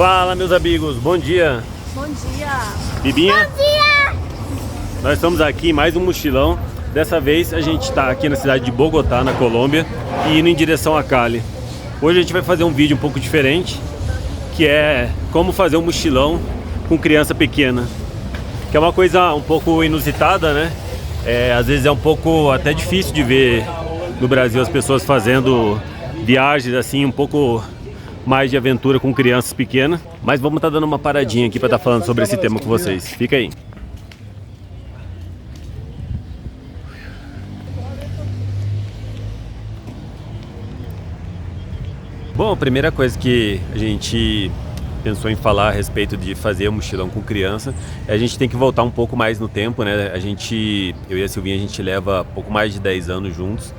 Fala, meus amigos, bom dia. Bom dia. Bibinha? Bom dia. Nós estamos aqui em mais um mochilão. Dessa vez a gente está aqui na cidade de Bogotá, na Colômbia, e indo em direção a Cali. Hoje a gente vai fazer um vídeo um pouco diferente, que é como fazer um mochilão com criança pequena. Que é uma coisa um pouco inusitada, né? Às vezes é um pouco até difícil de ver no Brasil as pessoas fazendo viagens assim um pouco mais de aventura com crianças pequenas. Mas vamos estar dando uma paradinha aqui para estar falando sobre esse tema com vocês. Fica aí. Bom, a primeira coisa que a gente pensou em falar a respeito de fazer um mochilão com criança, a gente tem que voltar um pouco mais no tempo, né? Eu e a Silvinha, a gente leva pouco mais de 10 anos juntos.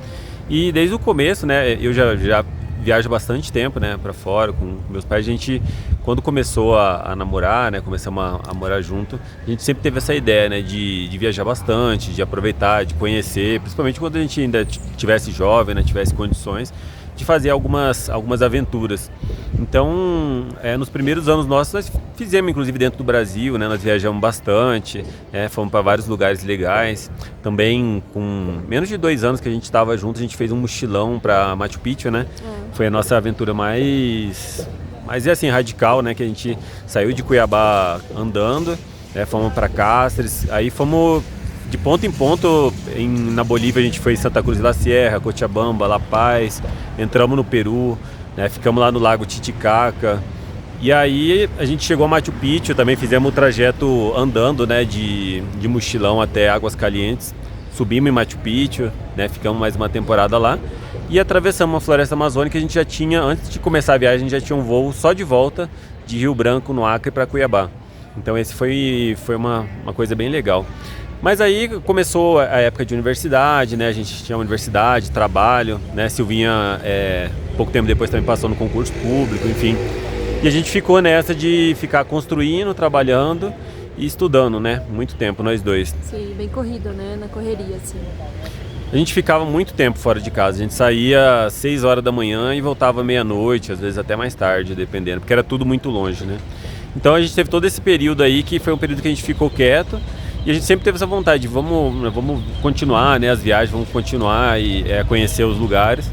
E desde o começo, né, eu já viajo bastante tempo, né, para fora com meus pais. A gente, quando começou a namorar, né, começamos a morar junto, a gente sempre teve essa ideia, né, de viajar bastante, de aproveitar, de conhecer, principalmente quando a gente ainda tivesse jovem, né, tivesse condições de fazer algumas aventuras. Então, nos primeiros anos nossos, nós fizemos inclusive dentro do Brasil, né? Nós viajamos bastante, fomos para vários lugares legais. Também, com menos de 2 anos que a gente estava junto, a gente fez um mochilão para Machu Picchu, né? Foi a nossa aventura mais assim, radical, né? Que a gente saiu de Cuiabá andando, fomos para Cáceres, aí fomos de ponto em ponto. Na Bolívia a gente foi em Santa Cruz da Sierra, Cochabamba, La Paz, entramos no Peru, né, ficamos lá no Lago Titicaca. E aí a gente chegou a Machu Picchu, também fizemos o trajeto andando, né, de mochilão até Águas Calientes. Subimos em Machu Picchu, né, ficamos mais uma temporada lá. E atravessamos a Floresta Amazônica. A gente já tinha, antes de começar a viagem, a gente já tinha um voo só de volta de Rio Branco, no Acre, para Cuiabá. Então esse foi uma coisa bem legal. Mas aí começou a época de universidade, né? A gente tinha universidade, trabalho, né? Silvinha, pouco tempo depois também passou no concurso público, enfim. E a gente ficou nessa de ficar construindo, trabalhando e estudando, né? Muito tempo, nós dois. Sim, bem corrido, né? Na correria, assim. A gente ficava muito tempo fora de casa. A gente saía às 6 horas da manhã e voltava meia-noite, às vezes até mais tarde, dependendo, porque era tudo muito longe, né? Então a gente teve todo esse período aí, que foi um período que a gente ficou quieto. E a gente sempre teve essa vontade de vamos continuar, né, as viagens, vamos continuar e conhecer os lugares.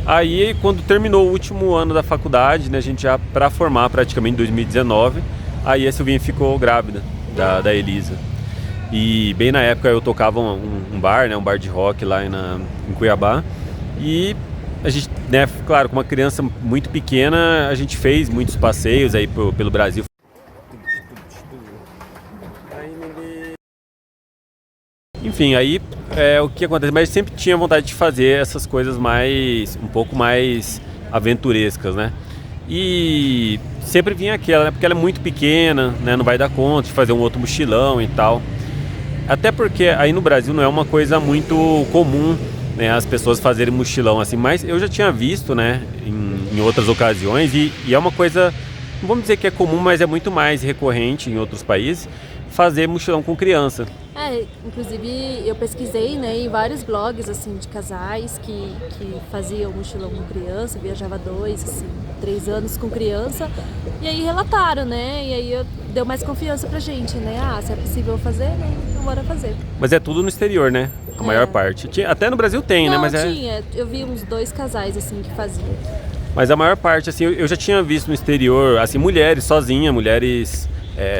Aí, quando terminou o último ano da faculdade, né, a gente já para formar praticamente em 2019, aí a Silvinha ficou grávida da Elisa. E bem na época eu tocava um bar, né, um bar de rock lá em Cuiabá. E a gente, né, claro, com uma criança muito pequena, a gente fez muitos passeios aí pelo Brasil. Enfim, aí o que acontece, mas sempre tinha vontade de fazer essas coisas um pouco mais aventurescas, né? E sempre vinha aquela, né? Porque ela é muito pequena, né? Não vai dar conta de fazer um outro mochilão e tal. Até porque aí no Brasil não é uma coisa muito comum, né, as pessoas fazerem mochilão assim, mas eu já tinha visto, né, em outras ocasiões, e é uma coisa, não vamos dizer que é comum, mas é muito mais recorrente em outros países, fazer mochilão com criança. Inclusive eu pesquisei, né, em vários blogs, assim, de casais que faziam mochilão com criança, viajava 2, assim, 3 anos com criança, e aí relataram, né, e aí deu mais confiança pra gente, né, se é possível fazer, né, então bora fazer. Mas é tudo no exterior, né, a maior parte. Até no Brasil tem, não, né, mas tinha, eu vi uns 2 casais, assim, que faziam. Mas a maior parte, assim, eu já tinha visto no exterior, assim, mulheres sozinhas, mulheres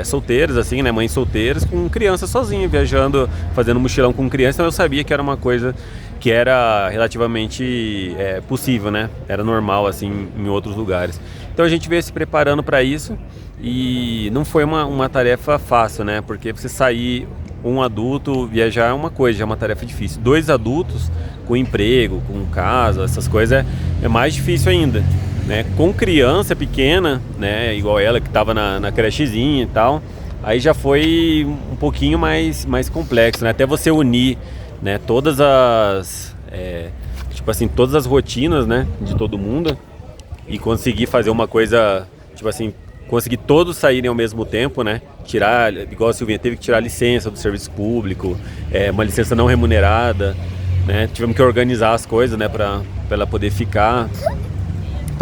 solteiras, assim, né, mães solteiras com criança sozinha, viajando, fazendo mochilão com criança. Então eu sabia que era uma coisa que era relativamente possível, né, era normal, assim, em outros lugares. Então a gente veio se preparando para isso e não foi uma tarefa fácil, né, porque você sair um adulto, viajar é uma coisa, já é uma tarefa difícil. 2 adultos com emprego, com casa, essas coisas é mais difícil ainda. Né, com criança pequena, né, igual ela que estava na crechezinha e tal, aí já foi um pouquinho mais complexo, né, até você unir, né, todas as todas as rotinas, né, de todo mundo e conseguir fazer uma coisa, tipo assim, conseguir todos saírem ao mesmo tempo, né, tirar, igual a Silvinha teve que tirar a licença do serviço público, uma licença não remunerada, né, tivemos que organizar as coisas, né, para ela poder ficar.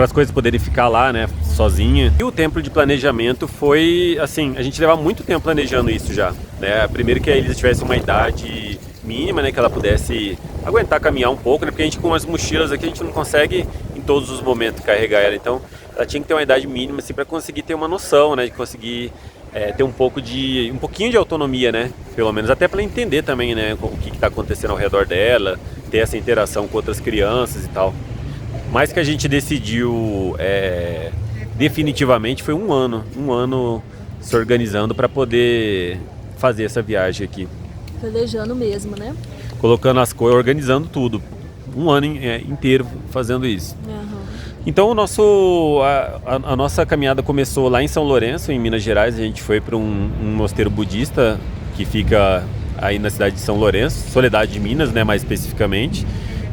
as coisas poderem ficar lá, né, sozinha. E o tempo de planejamento foi, assim, a gente levava muito tempo planejando isso já, né? Primeiro que a Elisa tivesse uma idade mínima, né, que ela pudesse aguentar caminhar um pouco, né, porque a gente com as mochilas aqui a gente não consegue em todos os momentos carregar ela, então ela tinha que ter uma idade mínima assim para conseguir ter uma noção, né, de conseguir ter um pouquinho de autonomia, né, pelo menos até para ela entender também, né, o que está acontecendo ao redor dela, ter essa interação com outras crianças e tal. Mas que a gente decidiu definitivamente foi um ano se organizando para poder fazer essa viagem aqui. Planejando mesmo, né? Colocando as coisas, organizando tudo. Um ano inteiro fazendo isso. Uhum. Então a nossa caminhada começou lá em São Lourenço, em Minas Gerais. A gente foi para um mosteiro budista que fica aí na cidade de São Lourenço, Soledade de Minas, né, mais especificamente.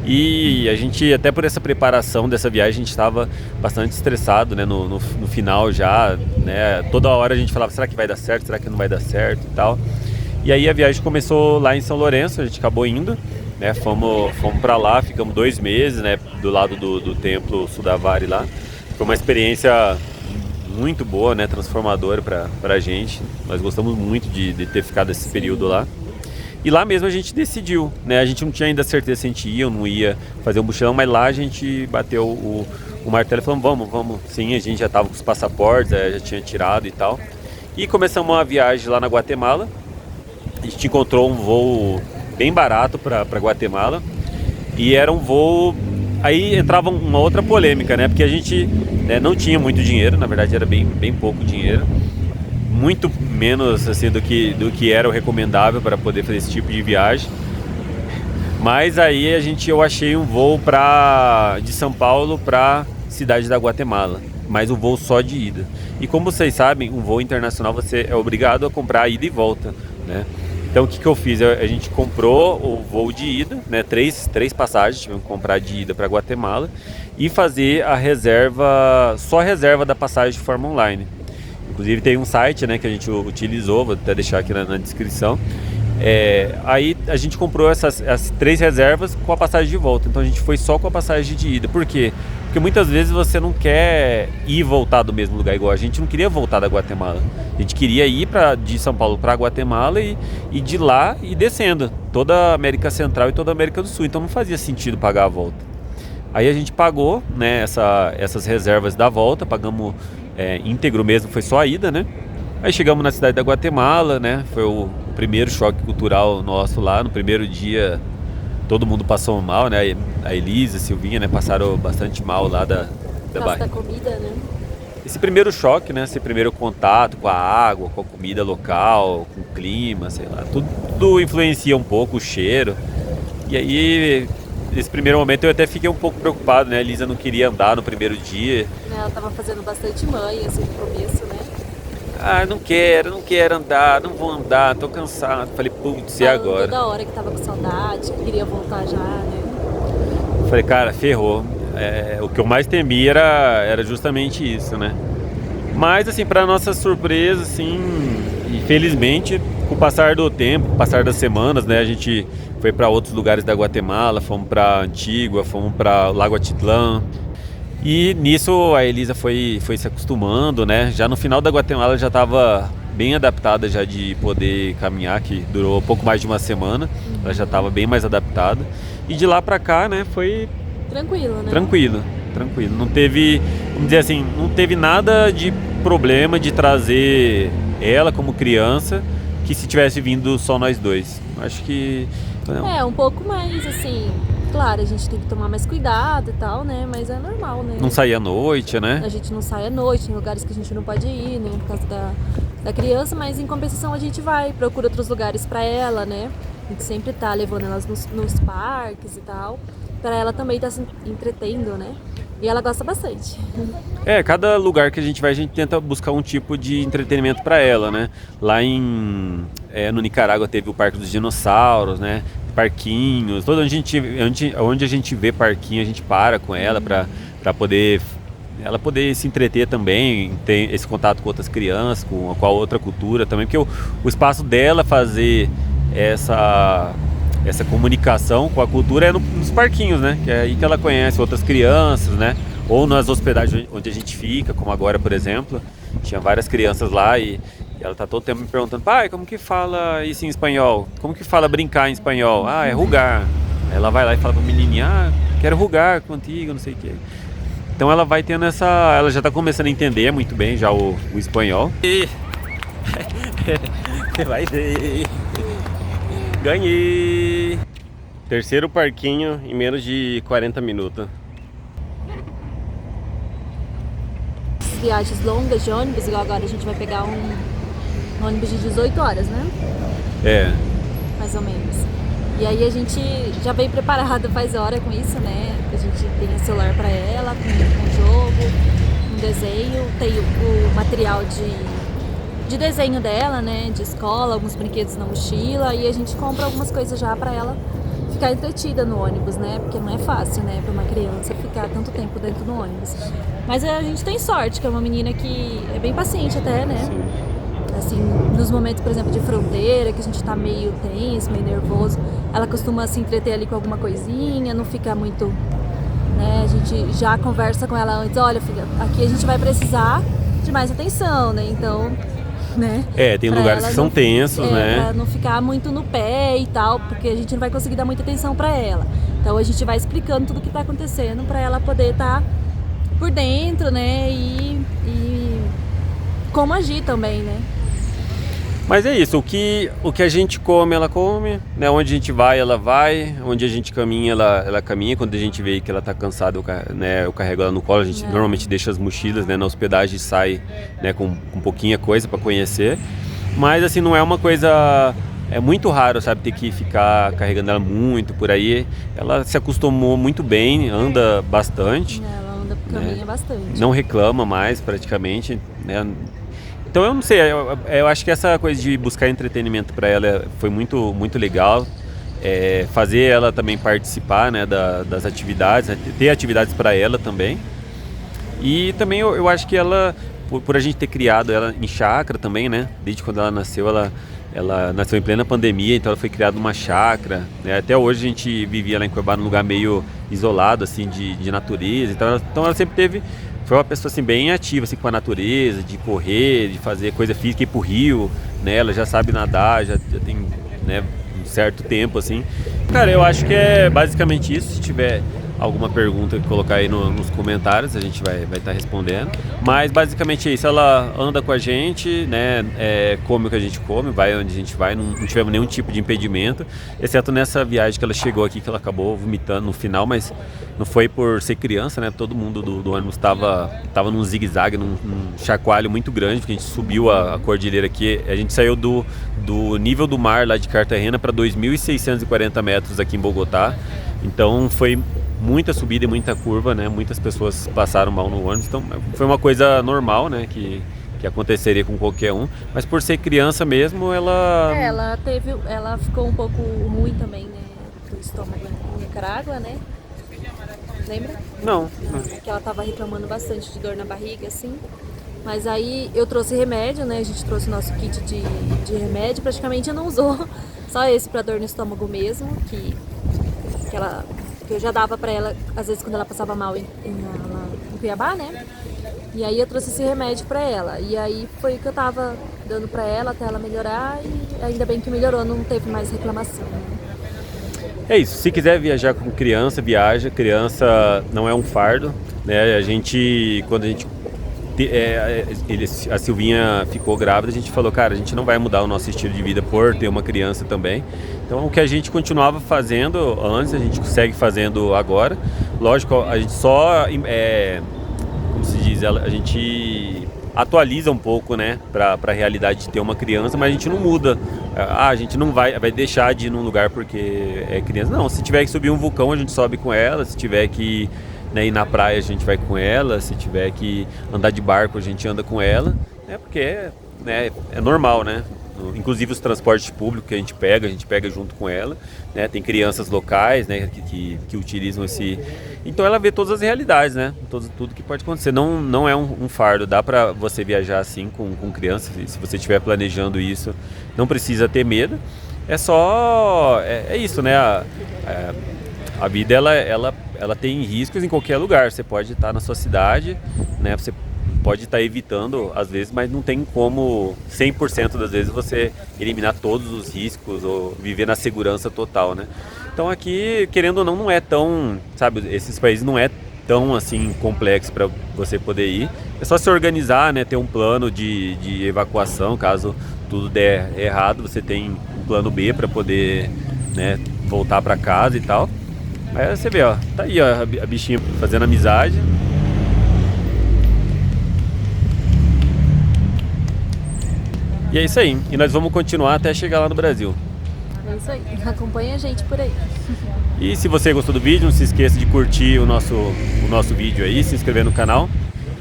E a gente, até por essa preparação dessa viagem, a gente estava bastante estressado, né, no final já, né, toda hora a gente falava, será que vai dar certo, será que não vai dar certo e tal. E aí a viagem começou lá em São Lourenço, a gente acabou indo, né, fomos para lá, ficamos 2 meses, né, do lado do templo Sudavari lá. Foi uma experiência muito boa, né, transformadora pra gente, nós gostamos muito de ter ficado esse período lá. E lá mesmo a gente decidiu, né? A gente não tinha ainda certeza se a gente ia ou não ia fazer um mochilão, mas lá a gente bateu o martelo e falou, vamos. Sim, a gente já estava com os passaportes, já tinha tirado e tal. E começamos uma viagem lá na Guatemala. A gente encontrou um voo bem barato para Guatemala. E era um voo... Aí entrava uma outra polêmica, né? Porque a gente não tinha muito dinheiro, na verdade era bem pouco dinheiro. Muito menos assim do que era o recomendável para poder fazer esse tipo de viagem. Mas aí eu achei um voo de São Paulo para cidade da Guatemala, mas um voo só de ida. E como vocês sabem, um voo internacional você é obrigado a comprar a ida e volta, né? Então o que eu fiz? A gente comprou o voo de ida, né? Três passagens, tivemos que comprar de ida para Guatemala e fazer só a reserva da passagem de forma online. Inclusive tem um site, né, que a gente utilizou, vou até deixar aqui na descrição. Aí a gente comprou as 3 reservas com a passagem de volta. Então a gente foi só com a passagem de ida. Por quê? Porque muitas vezes você não quer ir e voltar do mesmo lugar, igual a gente não queria voltar da Guatemala. A gente queria ir de São Paulo para Guatemala e de lá ir descendo toda a América Central e toda a América do Sul. Então não fazia sentido pagar a volta. Aí a gente pagou, né, essas reservas da volta, pagamos íntegro mesmo, foi só a ida, né? Aí chegamos na cidade da Guatemala, né? Foi o primeiro choque cultural nosso lá. No primeiro dia todo mundo passou mal, né? A Elisa, a Silvinha, né, passaram bastante mal lá da comida, né? Esse primeiro choque, né? Esse primeiro contato com a água, com a comida local, com o clima, sei lá, tudo influencia um pouco o cheiro. E aí, nesse primeiro momento eu até fiquei um pouco preocupado, né? A Elisa não queria andar no primeiro dia. Ela tava fazendo bastante mãe, assim, no começo, né? Não quero andar, não vou andar, tô cansado. Falei, putz, e agora? Toda hora que tava com saudade, que queria voltar já, né? Falei, cara, ferrou. O que eu mais temia era justamente isso, né? Mas, assim, para nossa surpresa, assim, infelizmente, com o passar do tempo, com o passar das semanas, né? A gente foi para outros lugares da Guatemala, fomos para Antigua, fomos para Lago Atitlán. E nisso a Elisa foi se acostumando, né? Já no final da Guatemala já estava bem adaptada já de poder caminhar, que durou pouco mais de uma semana. Ela já estava bem mais adaptada. E de lá para cá, né, foi tranquilo, né? Tranquilo. Não teve, vamos dizer assim, não teve nada de problema de trazer ela como criança, que se tivesse vindo só nós dois. Acho que... um pouco mais, assim... Claro, a gente tem que tomar mais cuidado e tal, né? Mas é normal, né? Não sair à noite, né? A gente não sai à noite, em lugares que a gente não pode ir, né? Por causa da criança, mas em compensação a gente procura outros lugares pra ela, né? A gente sempre tá levando elas nos parques e tal, pra ela também tá se entretendo, né? E ela gosta bastante. Cada lugar que a gente vai, a gente tenta buscar um tipo de entretenimento para ela, né? Lá no Nicarágua teve o Parque dos Dinossauros, né? Parquinhos, onde a gente vê parquinho, a gente para com ela para poder ela poder se entreter também, ter esse contato com outras crianças, com a outra cultura também, porque o espaço dela fazer essa comunicação com a cultura é nos parquinhos, né? Que é aí que ela conhece outras crianças, né? Ou nas hospedagens onde a gente fica, como agora, por exemplo, tinha várias crianças lá e ela tá todo tempo me perguntando, pai, como que fala isso em espanhol? Como que fala brincar em espanhol? Ah, é rugar. Aí ela vai lá e fala pra menininha, quero rugar contigo, não sei o quê. Então ela vai tendo ela já tá começando a entender muito bem já o espanhol. E... vai ver. Ganhei! Terceiro parquinho em menos de 40 minutos. Viagens longas de ônibus, igual agora a gente vai pegar um ônibus de 18 horas, né? É. Mais ou menos. E aí a gente já vem preparado faz hora com isso, né? A gente tem celular para ela, com jogo, um desenho, tem o material de desenho dela, né? De escola, alguns brinquedos na mochila e a gente compra algumas coisas já para ela ficar entretida no ônibus, né? Porque não é fácil, né, para uma criança ficar tanto tempo dentro do ônibus. Mas a gente tem sorte, que é uma menina que é bem paciente até, né? Sim. Assim, nos momentos, por exemplo, de fronteira, que a gente tá meio tenso, meio nervoso, ela costuma se entreter ali com alguma coisinha, não fica muito, né? A gente já conversa com ela antes, olha, filha, aqui a gente vai precisar de mais atenção, né? Então, né? Tem lugares que são tensos, né? Pra não ficar muito no pé e tal, porque a gente não vai conseguir dar muita atenção pra ela. Então a gente vai explicando tudo o que tá acontecendo pra ela poder estar por dentro, né? E como agir também, né? Mas é isso, o que a gente come, ela come, né? Onde a gente vai, ela vai, onde a gente caminha, ela caminha. Quando a gente vê que ela tá cansada, eu carrego ela no colo, a gente normalmente deixa as mochilas, né? Na hospedagem sai, né, com pouquinha coisa para conhecer. Mas assim, não é uma coisa... É muito raro, sabe, ter que ficar carregando ela muito por aí. Ela se acostumou muito bem, anda bastante. Ela anda, caminha bastante. Não reclama mais, praticamente, né? Então eu não sei, eu acho que essa coisa de buscar entretenimento para ela foi muito, muito legal. Fazer ela também participar, né, das atividades, né, ter atividades para ela também. E também eu acho que ela, por a gente ter criado ela em chácara também, né, desde quando ela nasceu, ela nasceu em plena pandemia, então ela foi criada numa chácara, né? Até hoje a gente vivia lá em Cuiabá num lugar meio isolado, assim, de natureza. Então ela sempre foi uma pessoa assim, bem ativa assim, com a natureza, de correr, de fazer coisa física, ir pro rio, né? Ela já sabe nadar, já tem, né, um certo tempo assim. Cara, eu acho que é basicamente isso. Se tiver alguma pergunta que colocar aí nos comentários, a gente vai estar respondendo. Mas basicamente é isso, ela anda com a gente, né? Come o que a gente come, vai onde a gente vai, não tivemos nenhum tipo de impedimento, exceto nessa viagem que ela chegou aqui, que ela acabou vomitando no final, mas não foi por ser criança, né? Todo mundo do ônibus estava num zigue-zague, num chacoalho muito grande, porque a gente subiu a cordilheira aqui, a gente saiu do nível do mar lá de Cartagena para 2.640 metros aqui em Bogotá, então foi muita subida e muita curva, né? Muitas pessoas passaram mal no ônibus, então foi uma coisa normal, né? Que aconteceria com qualquer um, mas por ser criança mesmo, ela ficou um pouco ruim também, né? Do estômago em Nicarágua, né? Lembra? Não. Que ela tava reclamando bastante de dor na barriga, assim. Mas aí eu trouxe remédio, né? A gente trouxe o nosso kit de remédio, praticamente não usou. Só esse pra dor no estômago mesmo, que eu já dava pra ela, às vezes, quando ela passava mal em Cuiabá, né? E aí eu trouxe esse remédio pra ela. E aí foi o que eu tava dando pra ela até ela melhorar. E ainda bem que melhorou, não teve mais reclamação, né? É isso, se quiser viajar com criança, viaja. Criança não é um fardo, né? Quando a Silvinha ficou grávida, a gente falou, cara, a gente não vai mudar o nosso estilo de vida por ter uma criança também. Então o que a gente continuava fazendo antes, a gente segue fazendo agora. Lógico, a gente só, como se diz, a gente atualiza um pouco, né, para a realidade de ter uma criança, mas a gente não muda. A gente não vai deixar de ir num lugar porque é criança. Não, se tiver que subir um vulcão, a gente sobe com ela. Se tiver que, né, ir na praia, a gente vai com ela. Se tiver que andar de barco, a gente anda com ela. Porque né, é normal, né? Inclusive os transportes públicos que a gente pega junto com ela, né? Tem crianças locais, né, que utilizam esse... Então ela vê todas as realidades, né? Tudo que pode acontecer. Não é um fardo, dá para você viajar assim com criança, se você estiver planejando isso, não precisa ter medo. É só... É isso, né? a vida ela tem riscos em qualquer lugar. Você pode estar na sua cidade, né? Você pode estar evitando às vezes, mas não tem como 100% das vezes você eliminar todos os riscos ou viver na segurança total, né? Então aqui, querendo ou não, não é tão, sabe, esses países não é tão assim complexo para você poder ir. É só se organizar, né? Ter um plano de evacuação caso tudo der errado. Você tem um plano B para poder, né, voltar para casa e tal. Mas você vê, ó, tá aí, ó, a bichinha fazendo amizade. E é isso aí. E nós vamos continuar até chegar lá no Brasil. É isso aí. Acompanha a gente por aí. E se você gostou do vídeo, não se esqueça de curtir o nosso vídeo aí, se inscrever no canal.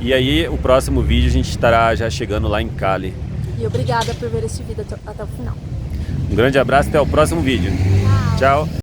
E aí, o próximo vídeo a gente estará já chegando lá em Cali. E obrigada por ver este vídeo até o final. Um grande abraço, até o próximo vídeo. Tchau!